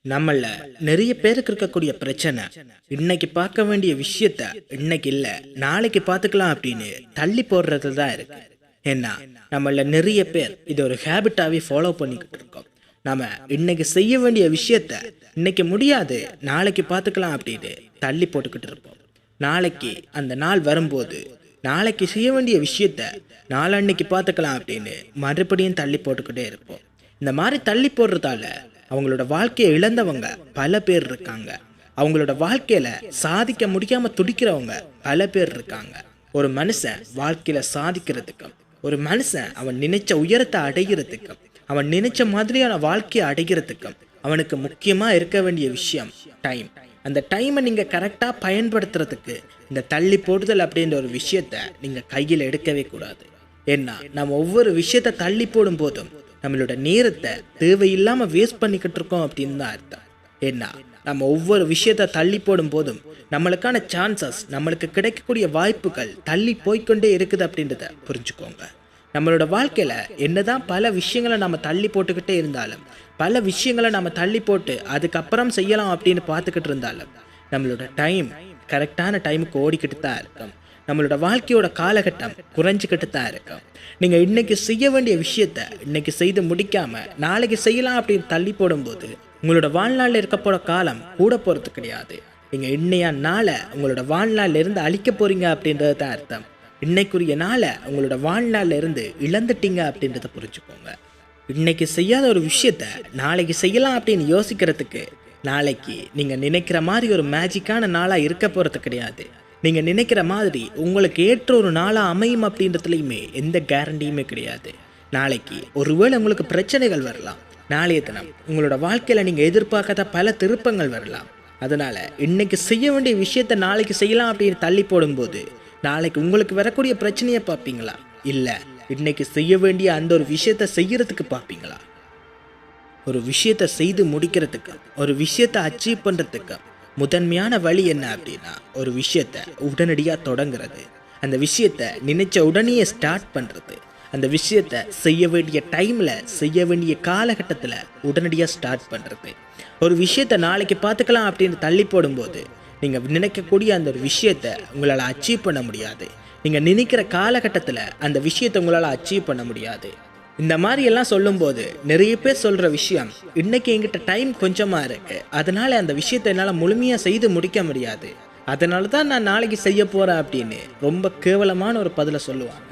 நம்மள நிறைய பேருக்கு இருக்கக்கூடிய பிரச்சனை, இன்னைக்கு பார்க்க வேண்டிய விஷயத்த இன்னைக்கு இல்ல நாளைக்கு பார்த்துக்கலாம் அப்படின்னு தள்ளி போடுறது தான் இருக்கு. ஏன்னா நம்மள நிறைய பேர் இது ஒரு ஹேபிட்டாவே ஃபாலோ பண்ணிக்கிட்டு இருக்கோம். நம்ம இன்னைக்கு செய்ய வேண்டிய விஷயத்த இன்னைக்கு முடியாது நாளைக்கு பார்த்துக்கலாம் அப்படின்னு தள்ளி போட்டுக்கிட்டு இருப்போம். நாளைக்கு அந்த நாள் வரும்போது நாளைக்கு செய்ய வேண்டிய விஷயத்த நாளன்னைக்கு பார்த்துக்கலாம் அப்படின்னு மறுபடியும் தள்ளி போட்டுக்கிட்டே இருப்போம். இந்த மாதிரி தள்ளி போடுறதால அவங்களோட வாழ்க்கையை இழந்தவங்க பல பேர் இருக்காங்க. அவங்களோட வாழ்க்கையில சாதிக்க முடியாம துடிக்கிறவங்க பல பேர் இருக்காங்க. ஒரு மனுஷன் வாழ்க்கையில சாதிக்கிறதுக்கும், ஒரு மனுஷன் அவன் நினைச்ச உயரத்தை அடைகிறதுக்கும், அவன் நினைச்ச மாதிரியான வாழ்க்கையை அடைகிறதுக்கும் அவனுக்கு முக்கியமா இருக்க வேண்டிய விஷயம் டைம். அந்த டைமை நீங்க கரெக்டா பயன்படுத்துறதுக்கு இந்த தள்ளி போடுதல் அப்படின்ற ஒரு விஷயத்த நீங்க கையில் எடுக்கவே கூடாது. ஏன்னா நம்ம ஒவ்வொரு விஷயத்த தள்ளி போடும் போதும் நம்மளோட நேரத்தை தேவையில்லாம வேஸ்ட் பண்ணிக்கிட்டு இருக்கோம் அப்படின்னு தான் அர்த்தம். ஏன்னா நம்ம ஒவ்வொரு விஷயத்த தள்ளி போடும் போதும் நம்மளுக்கான சான்சஸ், நம்மளுக்கு கிடைக்கக்கூடிய வாய்ப்புகள் தள்ளி போய்கொண்டே இருக்குது அப்படின்றத புரிஞ்சுக்கோங்க. நம்மளோட வாழ்க்கையில என்னதான் பல விஷயங்களை நம்ம தள்ளி போட்டுக்கிட்டே இருந்தாலும், பல விஷயங்களை நம்ம தள்ளி போட்டு அதுக்கப்புறம் செய்யலாம் அப்படின்னு பார்த்துக்கிட்டு இருந்தாலும், நம்மளோட டைம் கரெக்டான டைமுக்கு ஓடிக்கிட்டு தான் இருக்கும். நம்மளோட வாழ்க்கையோட காலகட்டம் குறைஞ்சிக்கிட்டு தான் இருக்கும். நீங்கள் இன்னைக்கு செய்ய வேண்டிய விஷயத்த இன்னைக்கு செய்து முடிக்காம நாளைக்கு செய்யலாம் அப்படின்னு தள்ளி போடும்போது உங்களோட வாழ்நாளில் இருக்க போகிற காலம் கூட போகிறது கிடையாது. நீங்கள் இன்னையா நாளை உங்களோட வாழ்நாளில் இருந்து அழிக்க போறீங்க அப்படின்றது தான் அர்த்தம். இன்னைக்குரிய நாளை உங்களோட வாழ்நாளில் இருந்து இழந்துட்டீங்க அப்படின்றத புரிஞ்சுக்கோங்க. இன்னைக்கு செய்யாத ஒரு விஷயத்த நாளைக்கு செய்யலாம் அப்படின்னு யோசிக்கிறதுக்கு நாளைக்கு நீங்கள் நினைக்கிற மாதிரி ஒரு மேஜிக்கான நாளாக இருக்க போகிறது கிடையாது. நீங்கள் நினைக்கிற மாதிரி உங்களுக்கு ஏற்ற ஒரு நாளாக அமையும் அப்படின்றதுலையுமே எந்த கேரண்டியுமே கிடையாது. நாளைக்கு ஒருவேளை உங்களுக்கு பிரச்சனைகள் வரலாம். நாளைய தினம் உங்களோட வாழ்க்கையில் நீங்கள் எதிர்பார்க்காத பல திருப்பங்கள் வரலாம். அதனால் இன்னைக்கு செய்ய வேண்டிய விஷயத்த நாளைக்கு செய்யலாம் அப்படின்னு தள்ளி போடும்போது நாளைக்கு உங்களுக்கு வரக்கூடிய பிரச்சனையை பார்ப்பீங்களா, இல்லை இன்னைக்கு செய்ய வேண்டிய அந்த ஒரு விஷயத்த செய்யறதுக்கு பார்ப்பீங்களா? ஒரு விஷயத்தை செய்து முடிக்கிறதுக்கு, ஒரு விஷயத்தை அச்சீவ் பண்ணுறதுக்கு முதன்மையான வழி என்ன அப்படின்னா, ஒரு விஷயத்தை உடனடியாக தொடங்குறது, அந்த விஷயத்தை நினைச்ச உடனே ஸ்டார்ட் பண்ணுறது, அந்த விஷயத்தை செய்ய வேண்டிய டைமில், செய்ய வேண்டிய காலகட்டத்தில் உடனடியாக ஸ்டார்ட் பண்ணுறது. ஒரு விஷயத்தை நாளைக்கு பார்த்துக்கலாம் அப்படின்னு தள்ளி போடும்போது நீங்கள் நினைக்கக்கூடிய அந்த ஒரு விஷயத்தை உங்களால் அச்சீவ் பண்ண முடியாது. நீங்கள் நினைக்கிற காலகட்டத்தில் அந்த விஷயத்தை உங்களால் அச்சீவ் பண்ண முடியாது. இந்த மாதிரி எல்லாம் சொல்லும்போது நிறைய பேர் சொல்கிற விஷயம், இன்னைக்கு என்கிட்ட டைம் கொஞ்சமாக இருக்குது, அதனால் அந்த விஷயத்தை என்னால் முழுமையாக செய்து முடிக்க முடியாது, அதனால தான் நான் நாளைக்கு செய்ய போகிறேன் அப்படின்னு ரொம்ப கேவலமான ஒரு பதிலை சொல்லுவாங்க.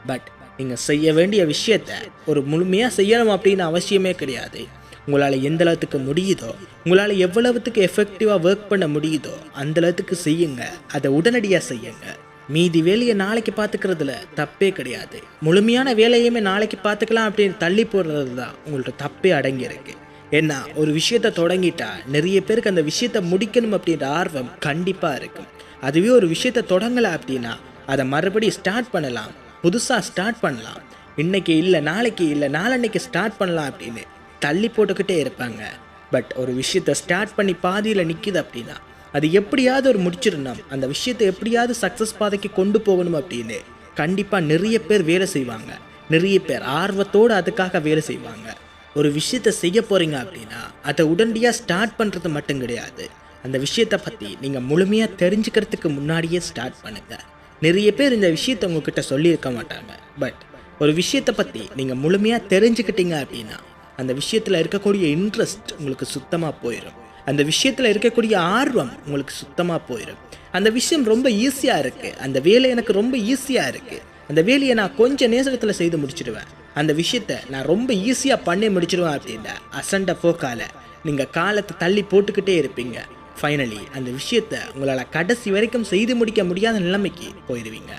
பட் நீங்கள் செய்ய வேண்டிய விஷயத்த ஒரு முழுமையாக செய்யணும் அப்படின்னு அவசியமே கிடையாது. உங்களால் எந்த அளவுக்கு முடியுதோ, உங்களால் எவ்வளவுத்துக்கு எஃபெக்டிவாக ஒர்க் பண்ண முடியுதோ அந்த அளவுக்கு செய்யுங்க. அதை உடனடியாக செய்யுங்க. மீதி வேலையை நாளைக்கு பார்த்துக்கிறதுல தப்பே கிடையாது. முழுமையான வேலையுமே நாளைக்கு பார்த்துக்கலாம் அப்படின்னு தள்ளி போடுறது தான் உங்களோட தப்பே அடங்கியிருக்கு. ஏன்னா ஒரு விஷயத்த தொடங்கிட்டா நிறைய பேருக்கு அந்த விஷயத்த முடிக்கணும் அப்படின்ற ஆர்வம் கண்டிப்பாக இருக்கும். அதுவே ஒரு விஷயத்த தொடங்கலை அப்படின்னா அதை மறுபடியும் ஸ்டார்ட் பண்ணலாம், புதுசாக ஸ்டார்ட் பண்ணலாம், இன்னைக்கு இல்லை நாளைக்கு இல்லை நாளன்னைக்கு ஸ்டார்ட் பண்ணலாம் அப்படின்னு தள்ளி போட்டுக்கிட்டே இருப்பாங்க. பட் ஒரு விஷயத்த ஸ்டார்ட் பண்ணி பாதியில் நிற்கிது அப்படின்னா அது எப்படியாவது ஒரு முடிச்சிடணும், அந்த விஷயத்தை எப்படியாவது சக்ஸஸ் பாதைக்கு கொண்டு போகணும் அப்படின்னு கண்டிப்பாக நிறைய பேர் வேலை செய்வாங்க. நிறைய பேர் ஆர்வத்தோடு அதுக்காக வேலை செய்வாங்க. ஒரு விஷயத்தை செய்ய போகிறீங்க அப்படின்னா அதை உடனடியாக ஸ்டார்ட் பண்ணுறது மட்டும் கிடையாது, அந்த விஷயத்தை பற்றி நீங்கள் முழுமையாக தெரிஞ்சுக்கிறதுக்கு முன்னாடியே ஸ்டார்ட் பண்ணுங்கள். நிறைய பேர் இந்த விஷயத்தை உங்ககிட்ட சொல்லியிருக்க மாட்டாங்க. பட் ஒரு விஷயத்தை பற்றி நீங்கள் முழுமையாக தெரிஞ்சுக்கிட்டீங்க அப்படின்னா அந்த விஷயத்தில் இருக்கக்கூடிய இன்ட்ரெஸ்ட் உங்களுக்கு சுத்தமாக போயிடும். அந்த விஷயத்தில் இருக்கக்கூடிய ஆர்வம் உங்களுக்கு சுத்தமாக போயிடும். அந்த விஷயம் ரொம்ப ஈஸியாக இருக்குது, அந்த வேலை எனக்கு ரொம்ப ஈஸியாக இருக்குது, அந்த வேலையை நான் கொஞ்சம் நேரத்தில் செய்து முடிச்சிடுவேன், அந்த விஷயத்தை நான் ரொம்ப ஈஸியாக பண்ணி முடிச்சிடுவேன் அப்படின்னா அசண்ட போக்கால நீங்கள் காலத்தை தள்ளி போட்டுக்கிட்டே இருப்பீங்க. ஃபைனலி அந்த விஷயத்தை உங்களால் கடைசி வரைக்கும் செய்து முடிக்க முடியாத நிலைமைக்கு போயிடுவீங்க.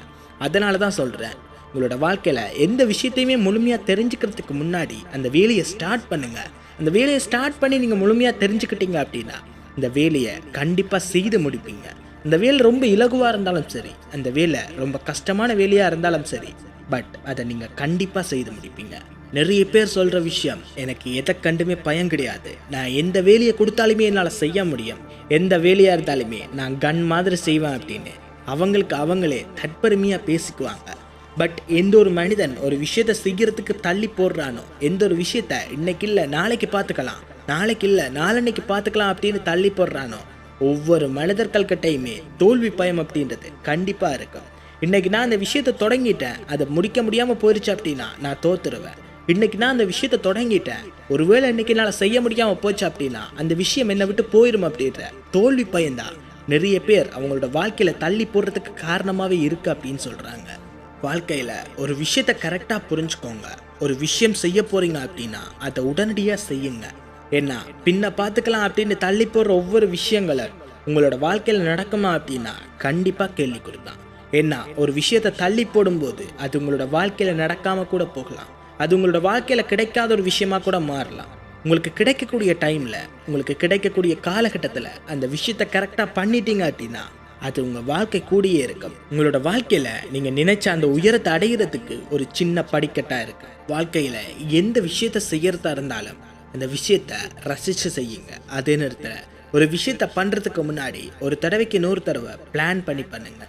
அதனால தான் சொல்கிறேன், உங்களோட வாழ்க்கையில் எந்த விஷயத்தையுமே முழுமையாக தெரிஞ்சுக்கிறதுக்கு முன்னாடி அந்த வேலையை ஸ்டார்ட் பண்ணுங்கள். அந்த வேலையை ஸ்டார்ட் பண்ணி நீங்கள் முழுமையாக தெரிஞ்சுக்கிட்டீங்க அப்படின்னா இந்த வேலையை கண்டிப்பாக செய்து முடிப்பீங்க. அந்த வேலை ரொம்ப இலகுவாக இருந்தாலும் சரி, அந்த வேலை ரொம்ப கஷ்டமான வேலையாக இருந்தாலும் சரி, பட் அதை நீங்கள் கண்டிப்பாக செய்து முடிப்பீங்க. நிறைய பேர் சொல்கிற விஷயம், எனக்கு எதை கண்டுமே பயம் கிடையாது, நான் எந்த வேலையை கொடுத்தாலுமே என்னால் செய்ய முடியும், எந்த வேலையாக இருந்தாலுமே நான் கன் மாதிரி செய்வேன் அப்படின்னு அவங்களுக்கு அவங்களே தற்பெருமையாக பேசிக்குவாங்க. பட் எந்த ஒரு மனிதன் ஒரு விஷயத்தை செய்கிறதுக்கு தள்ளி போடுறானோ, எந்த ஒரு விஷயத்த இன்னைக்கு இல்லை நாளைக்கு பார்த்துக்கலாம் நாளைக்கு இல்லை நாளன்னைக்கு பார்த்துக்கலாம் அப்படின்னு தள்ளி போடுறானோ ஒவ்வொரு மனிதர்கள்கிட்டையுமே தோல்வி பயம் அப்படின்றது கண்டிப்பாக இருக்கும். இன்னைக்கு நான் அந்த விஷயத்தை தொடங்கிட்டேன், அதை முடிக்க முடியாமல் போயிடுச்சு அப்படின்னா நான் தோத்துருவேன். இன்னைக்கு நான் அந்த விஷயத்தை தொடங்கிட்டேன், ஒருவேளை இன்னைக்கு என்னால் செய்ய முடியாமல் போச்சு அப்படின்னா அந்த விஷயம் என்னை விட்டு போயிடும் அப்படின்ற தோல்வி பயம்தான் நிறைய பேர் அவங்களோட வாழ்க்கையில் தள்ளி போடுறதுக்கு காரணமாகவே இருக்குது அப்படின்னு சொல்கிறாங்க. வாழ்க்கையில் ஒரு விஷயத்தை கரெக்டாக புரிஞ்சுக்கோங்க. ஒரு விஷயம் செய்ய போகிறீங்க அப்படின்னா அதை உடனடியாக செய்யுங்க. ஏன்னா பின்ன பார்த்துக்கலாம் அப்படின்னு தள்ளி போடுற ஒவ்வொரு விஷயங்களும் உங்களோட வாழ்க்கையில் நடக்குமா அப்படின்னா கண்டிப்பாக கேள்வி கொடுத்தான். ஏன்னா ஒரு விஷயத்தை தள்ளி போடும்போது அது உங்களோட வாழ்க்கையில் நடக்காமல் கூட போகலாம். அது உங்களோட வாழ்க்கையில் கிடைக்காத ஒரு விஷயமா கூட மாறலாம். உங்களுக்கு கிடைக்கக்கூடிய டைமில், உங்களுக்கு கிடைக்கக்கூடிய காலகட்டத்தில் அந்த விஷயத்தை கரெக்டாக பண்ணிட்டீங்க அப்படின்னா அது உங்கள் வாழ்க்கை கூடியே இருக்கும். உங்களோட வாழ்க்கையில் நீங்கள் நினைச்ச அந்த உயரத்தை அடைகிறதுக்கு ஒரு சின்ன படிக்கட்டாக இருக்கு. வாழ்க்கையில் எந்த விஷயத்தை செய்யறதா இருந்தாலும் அந்த விஷயத்தை ரசித்து செய்யுங்க. அதே நேரத்தில் ஒரு விஷயத்தை பண்ணுறதுக்கு முன்னாடி ஒரு தடவைக்கு 100 தடவை பிளான் பண்ணி பண்ணுங்க.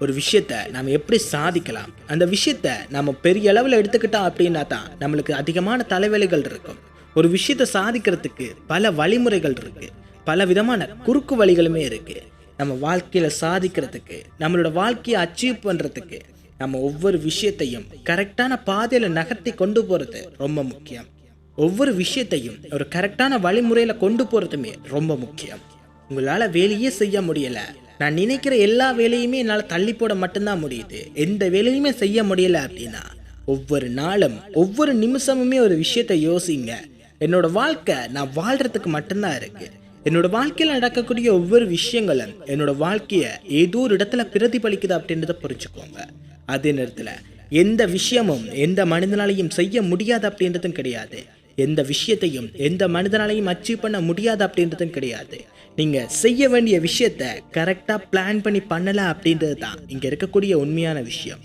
ஒரு விஷயத்தை நம்ம எப்படி சாதிக்கலாம், அந்த விஷயத்தை நம்ம பெரிய அளவில் எடுத்துக்கிட்டோம் அப்படின்னா தான் நம்மளுக்கு அதிகமான தலைவலிகள் இருக்கும். ஒரு விஷயத்தை சாதிக்கிறதுக்கு பல வழிமுறைகள் இருக்கு, பல விதமான குறுக்கு வழிகளுமே இருக்கு. நம்ம வாழ்க்கையில் சாதிக்கிறதுக்கு, நம்மளோட வாழ்க்கையை அச்சீவ் பண்ணுறதுக்கு நம்ம ஒவ்வொரு விஷயத்தையும் கரெக்டான பாதையில் நகர்த்தி கொண்டு போகிறது ரொம்ப முக்கியம். ஒவ்வொரு விஷயத்தையும் ஒரு கரெக்டான வழிமுறையில் கொண்டு போகிறதுமே ரொம்ப முக்கியம். உங்களால் வேலையே செய்ய முடியலை, நான் நினைக்கிற எல்லா வேலையுமே என்னால் தள்ளி போட மட்டும்தான் முடியுது, எந்த வேலையுமே செய்ய முடியலை அப்படின்னா ஒவ்வொரு நாளும் ஒவ்வொரு நிமிஷமுமே ஒரு விஷயத்தை யோசிங்க. என்னோட வாழ்க்கை நான் வாழ்கிறதுக்கு மட்டும்தான் இருக்குது. என்னோட வாழ்க்கையில் நடக்கக்கூடிய ஒவ்வொரு விஷயங்களும் என்னோட வாழ்க்கையை ஏதோ ஒரு இடத்துல பிரதிபலிக்குது அப்படின்றத புரிஞ்சுக்கோங்க. அதே நேரத்தில் எந்த விஷயமும் எந்த மனிதனாலையும் செய்ய முடியாது அப்படின்றதும் கிடையாது. எந்த விஷயத்தையும் எந்த மனிதனாலையும் அச்சீவ் பண்ண முடியாது அப்படின்றதும் கிடையாது. நீங்கள் செய்ய வேண்டிய விஷயத்த கரெக்டாக பிளான் பண்ணி பண்ணலை அப்படின்றது தான் இங்கே இருக்கக்கூடிய உண்மையான விஷயம்.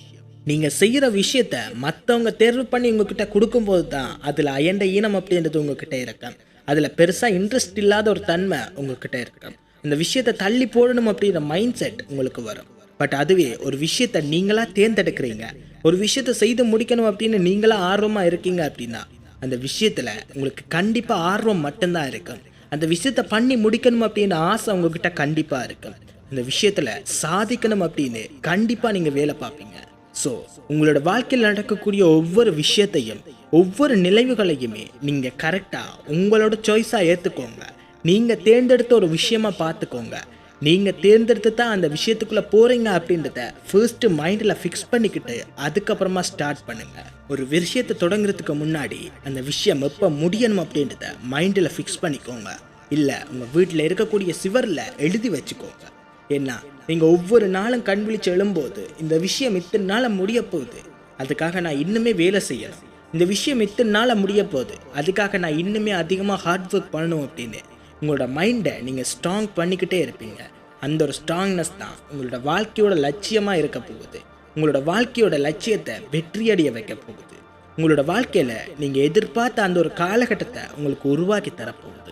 நீங்கள் செய்கிற விஷயத்த மற்றவங்க தேர்வு பண்ணி உங்ககிட்ட கொடுக்கும்போது தான் அதில் அயண்ட ஈனம் அப்படின்றது உங்ககிட்ட இருக்கும். அதில் பெருசாக இன்ட்ரெஸ்ட் இல்லாத ஒரு தன்மை உங்ககிட்ட இருக்கும். இந்த விஷயத்தை தள்ளி போடணும் அப்படின்ற மைண்ட் செட் உங்களுக்கு வரும். பட் அதுவே ஒரு விஷயத்தை நீங்களாக தேர்ந்தெடுக்கிறீங்க, ஒரு விஷயத்தை செய்து முடிக்கணும் அப்படின்னு நீங்களாக ஆர்வமாக இருக்கீங்க அப்படின்னா அந்த விஷயத்தில் உங்களுக்கு கண்டிப்பாக ஆர்வம் மட்டும்தான் இருக்கும். அந்த விஷயத்தை பண்ணி முடிக்கணும் அப்படின்னு ஆசை உங்ககிட்ட கண்டிப்பாக இருக்கும். அந்த விஷயத்தில் சாதிக்கணும் அப்படின்னு கண்டிப்பாக நீங்கள் வேலை பார்ப்பீங்க. ஸோ உங்களோட வாழ்க்கையில் நடக்கக்கூடிய ஒவ்வொரு விஷயத்தையும் ஒவ்வொரு நினைவுகளையுமே நீங்கள் கரெக்டாக உங்களோட சாய்ஸாக ஏற்றுக்கோங்க. நீங்கள் தேர்ந்தெடுத்த ஒரு விஷயமா பார்த்துக்கோங்க. நீங்கள் தேர்ந்தெடுத்து தான் அந்த விஷயத்துக்குள்ளே போகிறீங்க அப்படின்றத ஃபர்ஸ்ட்டு மைண்டில் ஃபிக்ஸ் பண்ணிக்கிட்டு அதுக்கப்புறமா ஸ்டார்ட் பண்ணுங்கள். ஒரு விஷயத்தை தொடங்குறதுக்கு முன்னாடி அந்த விஷயம் எப்போ முடியணும் அப்படின்றத மைண்டில் ஃபிக்ஸ் பண்ணிக்கோங்க. இல்லை உங்கள் வீட்டில் இருக்கக்கூடிய சிவரில் எழுதி வச்சுக்கோங்க. ஏன்னா நீங்கள் ஒவ்வொரு நாளும் கண் விழிச்சு எழும்போது இந்த விஷயம் இத்தனை நாள் முடிய போகுது, அதுக்காக நான் இன்னுமே வேலை செய்யணும், இந்த விஷயம் இத்தனை நாள் முடிய போகுது, அதுக்காக நான் இன்னுமே அதிகமாக ஹார்ட் ஒர்க் பண்ணணும் அப்படின்னு உங்களோட மைண்டை நீங்கள் ஸ்ட்ராங் பண்ணிக்கிட்டே இருப்பீங்க. அந்த ஒரு ஸ்ட்ராங்னஸ் தான் உங்களோட வாழ்க்கையோட லட்சியமாக இருக்க போகுது. உங்களோட வாழ்க்கையோட லட்சியத்தை வெற்றியடைய வைக்க போகுது. உங்களோட வாழ்க்கையில் நீங்கள் எதிர்பார்த்த அந்த ஒரு காலகட்டத்தை உங்களுக்கு உருவாக்கி தரப்போகுது.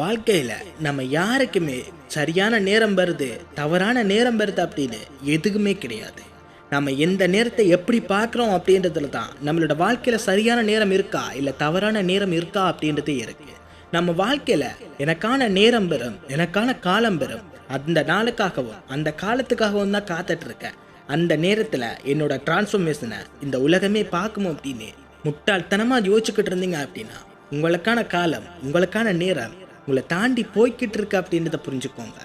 வாழ்க்கையில் நம்ம யாருக்குமே சரியான நேரம் வருது, தவறான நேரம் வருது அப்படின்னு எதுவுமே கிடையாது. நம்ம எந்த நேரத்தை எப்படி பார்க்குறோம் அப்படின்றதுல தான் நம்மளோட வாழ்க்கையில் சரியான நேரம் இருக்கா இல்லை தவறான நேரம் இருக்கா அப்படின்றதே இருக்குது. நம்ம வாழ்க்கையில் எனக்கான நேரம் பெறும், எனக்கான காலம் பெறும், அந்த நாளுக்காகவும் அந்த காலத்துக்காகவும் தான் காத்துட்ருக்கேன். அந்த நேரத்தில் என்னோட டிரான்ஸ்ஃபர்மேஷனை இந்த உலகமே பார்க்கணும் அப்படின்னு முட்டாள்தனமாக யோசிச்சுக்கிட்டு இருந்தீங்க அப்படின்னா உங்களுக்கான காலம், உங்களுக்கான நேரம் உங்களை தாண்டி போய்கிட்டு இருக்கு அப்படின்றத புரிஞ்சுக்கோங்க.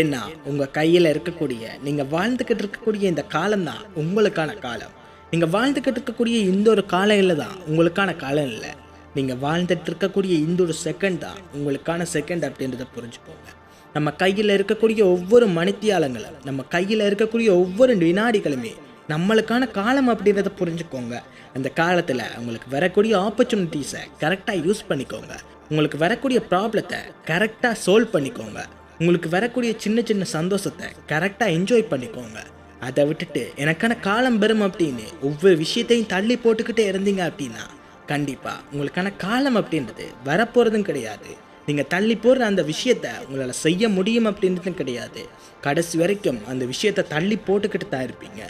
ஏன்னா உங்கள் கையில் இருக்கக்கூடிய, நீங்கள் வாழ்ந்துக்கிட்டு இருக்கக்கூடிய இந்த காலம்தான் உங்களுக்கான காலம். நீங்கள் வாழ்ந்துக்கிட்டு இருக்கக்கூடிய இந்த ஒரு காலம் இல்லை தான் உங்களுக்கான காலம் இல்லை. நீங்கள் வாழ்ந்துட்டு இருக்கக்கூடிய இந்த ஒரு செகண்ட் தான் உங்களுக்கான செகண்ட் அப்படின்றத புரிஞ்சுக்கோங்க. நம்ம கையில் இருக்கக்கூடிய ஒவ்வொரு மணித்தியாலங்களும், நம்ம கையில் இருக்கக்கூடிய ஒவ்வொரு வினாடிகளுமே நம்மளுக்கான காலம் அப்படின்றத புரிஞ்சுக்கோங்க. அந்த காலத்தில் உங்களுக்கு வரக்கூடிய ஆப்பர்ச்சுனிட்டிஸை கரெக்டாக யூஸ் பண்ணிக்கோங்க. உங்களுக்கு வரக்கூடிய ப்ராப்ளத்தை கரெக்டாக சால்வ் பண்ணிக்கோங்க. உங்களுக்கு வரக்கூடிய சின்ன சின்ன சந்தோஷத்தை கரெக்டாக என்ஜாய் பண்ணிக்கோங்க. அதை விட்டுட்டு எனக்கான காலம் பெறும் அப்படின்னு ஒவ்வொரு விஷயத்தையும் தள்ளி போட்டுக்கிட்டே இருந்தீங்க அப்படின்னா கண்டிப்பாக உங்களுக்கான காலம் அப்படின்றது வரப்போகிறதும் கிடையாது. நீங்கள் தள்ளி போடுற அந்த விஷயத்தை உங்களால் செய்ய முடியும் அப்படின்றதும் கிடையாது. கடைசி வரைக்கும் அந்த விஷயத்தை தள்ளி போட்டுக்கிட்டு தான் இருப்பீங்க.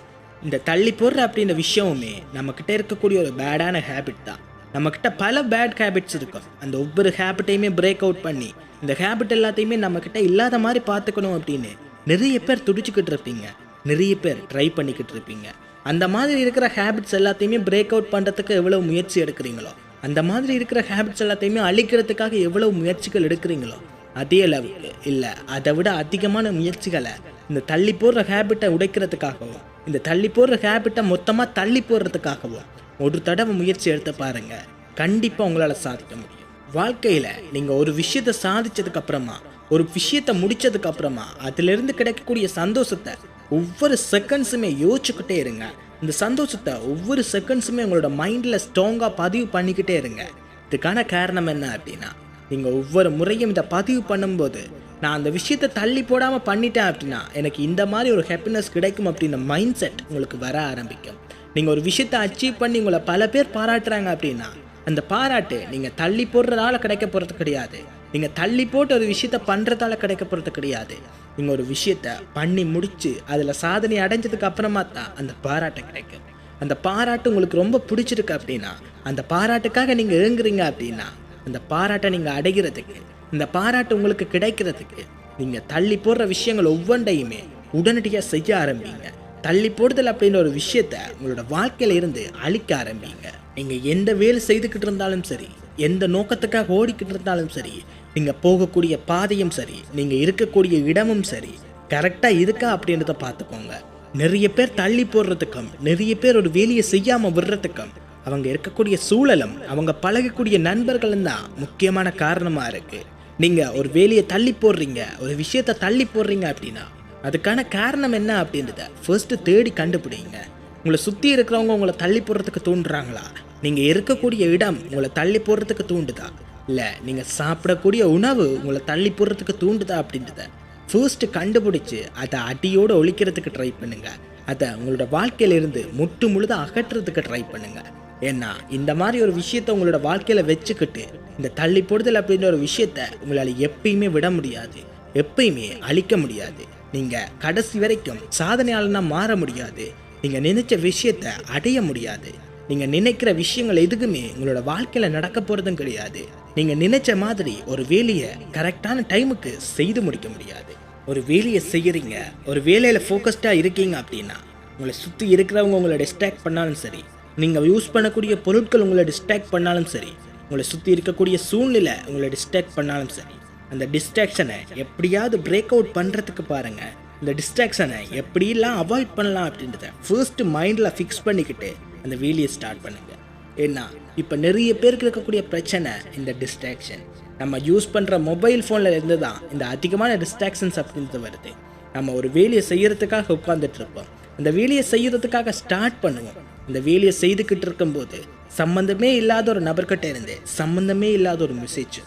இந்த தள்ளி போடுற அப்படின்ற விஷயமுமே நம்மக்கிட்ட இருக்கக்கூடிய ஒரு பேடான ஹேபிட் தான். நம்மக்கிட்ட பல பேட் ஹேபிட்ஸ் இருக்கும். அந்த ஒவ்வொரு ஹேபிட்டையுமே பிரேக் அவுட் பண்ணி இந்த ஹேபிட் எல்லாத்தையுமே நம்மக்கிட்ட இல்லாத மாதிரி பார்த்துக்கணும் அப்படின்னு நிறைய பேர் துடிச்சுக்கிட்டு இருப்பீங்க. நிறைய பேர் ட்ரை பண்ணிக்கிட்டு இருப்பீங்க. அந்த மாதிரி இருக்கிற ஹேபிட்ஸ் எல்லாத்தையுமே பிரேக் அவுட் பண்ணுறதுக்கு எவ்வளோ முயற்சி எடுக்கிறீங்களோ, அந்த மாதிரி இருக்கிற ஹேபிட்ஸ் எல்லாத்தையுமே அழிக்கிறதுக்காக எவ்வளோ முயற்சிகள் எடுக்கிறீங்களோ, அதே அளவுக்கு இல்லை அதை விட அதிகமான முயற்சிகளை இந்த தள்ளி போடுற ஹேபிட்டை உடைக்கிறதுக்காகவும் இந்த தள்ளி போடுற ஹேபிட்டை மொத்தமாக தள்ளி போடுறதுக்காகவும் ஒரு தடவை முயற்சி எடுத்து பாருங்கள். கண்டிப்பாக உங்களால் சாதிக்க முடியும். வாழ்க்கையில் நீங்கள் ஒரு விஷயத்தை சாதிச்சதுக்கு அப்புறமா, ஒரு விஷயத்தை முடிச்சதுக்கு அப்புறமா அதிலிருந்து கிடைக்கக்கூடிய சந்தோஷத்தை ஒவ்வொரு செகண்ட்ஸுமே யோசிச்சுக்கிட்டே இருங்க. இந்த சந்தோஷத்தை ஒவ்வொரு செகண்ட்ஸுமே உங்களோட மைண்டில் ஸ்ட்ராங்காக பதிவு பண்ணிக்கிட்டே இருங்க. இதுக்கான காரணம் என்ன அப்படின்னா, நீங்கள் ஒவ்வொரு முறையும் இதை பதிவு பண்ணும்போது, நான் அந்த விஷயத்தை தள்ளி போடாமல் பண்ணிட்டேன் அப்படின்னா எனக்கு இந்த மாதிரி ஒரு ஹாப்பினஸ் கிடைக்கும் அப்படின்ற மைண்ட் செட் உங்களுக்கு வர ஆரம்பிக்கும். நீங்கள் ஒரு விஷயத்தை அச்சீவ் பண்ணி உங்களை பல பேர் பாராட்டுறாங்க அப்படின்னா, அந்த பாராட்டு நீங்கள் தள்ளி போடுறதால கிடைக்க போகிறது கிடையாது. நீங்கள் தள்ளி போட்டு ஒரு விஷயத்தை பண்ணுறதால கிடைக்க போகிறது கிடையாது. நீங்கள் ஒரு விஷயத்தை பண்ணி முடித்து அதில் சாதனை அடைஞ்சதுக்கு அப்புறமா தான் அந்த பாராட்டு கிடைக்கும். அந்த பாராட்டு உங்களுக்கு ரொம்ப பிடிச்சிருக்கு அப்படின்னா, அந்த பாராட்டுக்காக நீங்கள் ஏங்குறீங்க அப்படின்னா, அந்த பாராட்டை நீங்கள் அடைகிறதுக்கு, இந்த பாராட்டு உங்களுக்கு கிடைக்கிறதுக்கு நீங்கள் தள்ளி போடுற விஷயங்கள் ஒவ்வொன்றையுமே உடனடியாக செய்ய ஆரம்பிங்க. தள்ளி போடுதல் அப்படின்ற ஒரு விஷயத்தை உங்களோட வாழ்க்கையில இருந்து அழிக்க ஆரம்பிங்க. நீங்கள் எந்த வேலை செய்துக்கிட்டு இருந்தாலும் சரி, எந்த நோக்கத்துக்காக ஓடிக்கிட்டு இருந்தாலும் சரி, நீங்கள் போகக்கூடிய பாதையும் சரி, நீங்கள் இருக்கக்கூடிய இடமும் சரி, கரெக்டாக இருக்கா அப்படின்றத பார்த்துக்கோங்க. நிறைய பேர் தள்ளி போடுறதுக்கும், நிறைய பேர் ஒரு வேலையை செய்யாமல் விடுறதுக்கும் அவங்க இருக்கக்கூடிய சூழலும், அவங்க பழகக்கூடிய நண்பர்களும் தான் முக்கியமான காரணமாக இருக்குது. நீங்கள் ஒரு வேலையை தள்ளி போடுறீங்க, ஒரு விஷயத்தை தள்ளி போடுறீங்க அப்படின்னா அதுக்கான காரணம் என்ன அப்படின்றத ஃபர்ஸ்ட்டு தேடி கண்டுபிடிங்க. உங்களை சுற்றி இருக்கிறவங்க உங்களை தள்ளி போடுறதுக்கு தூண்டுறாங்களா? நீங்கள் இருக்கக்கூடிய இடம் உங்களை தள்ளி போடுறதுக்கு தூண்டுதா? இல்லை நீங்கள் சாப்பிடக்கூடிய உணவு உங்களை தள்ளி போடுறதுக்கு தூண்டுதா அப்படின்றத ஃபர்ஸ்ட்டு கண்டுபிடிச்சி அதை அடியோடு ஒழிக்கிறதுக்கு ட்ரை பண்ணுங்கள். அதை உங்களோட வாழ்க்கையிலிருந்து முட்டு முழுதாக அகற்றுறதுக்கு ட்ரை பண்ணுங்கள். ஏன்னா இந்த மாதிரி ஒரு விஷயத்தை உங்களோட வாழ்க்கையில் வச்சுக்கிட்டு இந்த தள்ளி போடுதல் அப்படின்ற ஒரு விஷயத்தை உங்களால் எப்பயுமே விட முடியாது, எப்பயுமே அழிக்க முடியாது. நீங்கள் கடைசி வரைக்கும் சாதனையாளனா மாற முடியாது. நீங்கள் நினைச்ச விஷயத்தை அடைய முடியாது. நீங்கள் நினைக்கிற விஷயங்கள் எதுக்குமே உங்களோட வாழ்க்கையில் நடக்க போகிறதும் கிடையாது. நீங்கள் நினைச்ச மாதிரி ஒரு வேலையை கரெக்டான டைமுக்கு செய்து முடிக்க முடியாது. ஒரு வேலையை செய்கிறீங்க, ஒரு வேலையில் ஃபோக்கஸ்டாக இருக்கீங்க அப்படின்னா உங்களை சுற்றி இருக்கிறவங்க உங்களை டிஸ்ட்ராக்ட் பண்ணாலும் சரி, நீங்கள் யூஸ் பண்ணக்கூடிய பொருட்கள் உங்களை டிஸ்ட்ராக்ட் பண்ணாலும் சரி, உங்களை சுற்றி இருக்கக்கூடிய சூழ்நிலை உங்களை டிஸ்ட்ராக்ட் பண்ணாலும் சரி, அந்த டிஸ்ட்ராக்ஷனை எப்படியாவது பிரேக் அவுட் பண்ணுறதுக்கு பாருங்கள். இந்த டிஸ்ட்ராக்ஷனை எப்படிலாம் அவாய்ட் பண்ணலாம் அப்படின்றத ஃபர்ஸ்ட்டு மைண்டில் ஃபிக்ஸ் பண்ணிக்கிட்டு அந்த வேலையை ஸ்டார்ட் பண்ணுங்கள். ஏன்னா இப்போ நிறைய பேருக்கு இருக்கக்கூடிய பிரச்சனை இந்த டிஸ்ட்ராக்ஷன். நம்ம யூஸ் பண்ணுற மொபைல் ஃபோனில் இருந்து தான் இந்த அதிகமான டிஸ்ட்ராக்ஷன்ஸ் அப்படின்றது வருது. நம்ம ஒரு வேலையை செய்கிறதுக்காக உட்காந்துட்டு இருப்போம். அந்த வேலையை செய்கிறதுக்காக ஸ்டார்ட் பண்ணுவோம். இந்த வேலையை செய்துக்கிட்டு இருக்கும்போது சம்மந்தமே இல்லாத ஒரு நபர்கிட்ட இருந்து சம்மந்தமே இல்லாத ஒரு மெசேஜ்.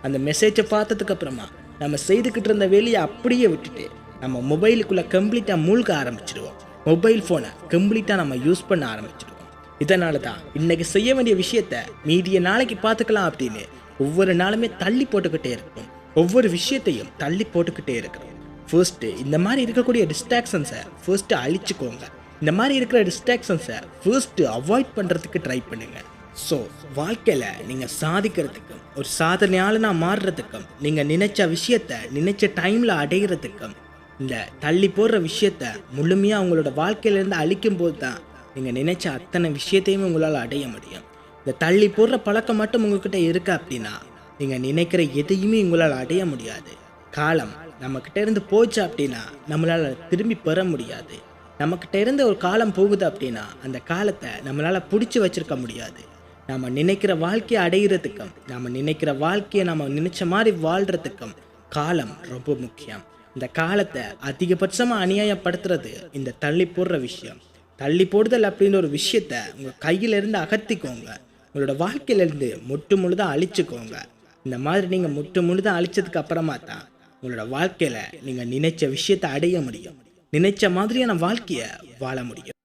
அந்த மெசேஜை பார்த்ததுக்கு அப்புறமா நம்ம செய்துக்கிட்டு இருந்த வேலையை அப்படியே விட்டுட்டு நம்ம மொபைலுக்குள்ளே கம்ப்ளீட்டாக மூழ்க ஆரம்பிச்சிடுவோம். மொபைல் ஃபோனை கம்ப்ளீட்டாக நம்ம யூஸ் பண்ண ஆரம்பிச்சிடுவோம். இதனால தான் இன்றைக்கி செய்ய வேண்டிய விஷயத்தை மீதிய நாளைக்கு பார்த்துக்கலாம் அப்படின்னு ஒவ்வொரு நாளுமே தள்ளி போட்டுக்கிட்டே இருக்கும். ஒவ்வொரு விஷயத்தையும் தள்ளி போட்டுக்கிட்டே இருக்கிறோம். ஃபர்ஸ்ட்டு இந்த மாதிரி இருக்கக்கூடிய டிஸ்ட்ராக்ஷன்ஸை ஃபர்ஸ்ட்டு அழிச்சுக்கோங்க. இந்த மாதிரி இருக்கிற டிஸ்ட்ராக்ஷன்ஸை ஃபர்ஸ்ட்டு அவாய்ட் பண்ணுறதுக்கு ட்ரை பண்ணுங்கள். ஸோ வாழ்க்கையில் நீங்கள் சாதிக்கிறதுக்கும், ஒரு சாதனையாளனாக மாறுறதுக்கும், நீங்கள் நினச்ச விஷயத்தை நினச்ச டைமில் அடைகிறதுக்கும், இந்த தள்ளி போடுற விஷயத்தை முழுமையாக உங்களோட வாழ்க்கையிலேருந்து அழிக்கும் போது தான் நீங்கள் நினச்ச அத்தனை விஷயத்தையுமே உங்களால் அடைய முடியும். இந்த தள்ளி போடுற பழக்கம் மட்டும் உங்கள்கிட்ட இருக்கு அப்படின்னா நீங்கள் நினைக்கிற எதையுமே உங்களால் அடைய முடியாது. காலம் நம்மக்கிட்ட இருந்து போச்சு அப்படின்னா நம்மளால் திரும்பி பெற முடியாது. நம்மக்கிட்ட இருந்து ஒரு காலம் போகுது அப்படின்னா அந்த காலத்தை நம்மளால் பிடிச்சி வச்சுருக்க முடியாது. நம்ம நினைக்கிற வாழ்க்கையை அடைகிறதுக்கும், நம்ம நினைக்கிற வாழ்க்கையை நம்ம நினச்ச மாதிரி வாழ்கிறதுக்கும் காலம் ரொம்ப முக்கியம். இந்த காலத்தை அதிகபட்சமாக அநியாயப்படுத்துறது இந்த தள்ளி போடுற விஷயம். தள்ளி போடுதல் அப்படின்ற ஒரு விஷயத்தை உங்கள் கையிலேருந்து அகற்றிக்கோங்க. உங்களோட வாழ்க்கையிலேருந்து முட்டு முழுதாக அழிச்சுக்கோங்க. இந்த மாதிரி நீங்கள் முட்டு முழுதாக அழிச்சதுக்கு அப்புறமா தான் உங்களோட வாழ்க்கையில் நீங்கள் நினைச்ச விஷயத்தை அடைய முடியும். நினைச்ச மாதிரியான வாழ்க்கையை வாழ முடியும்.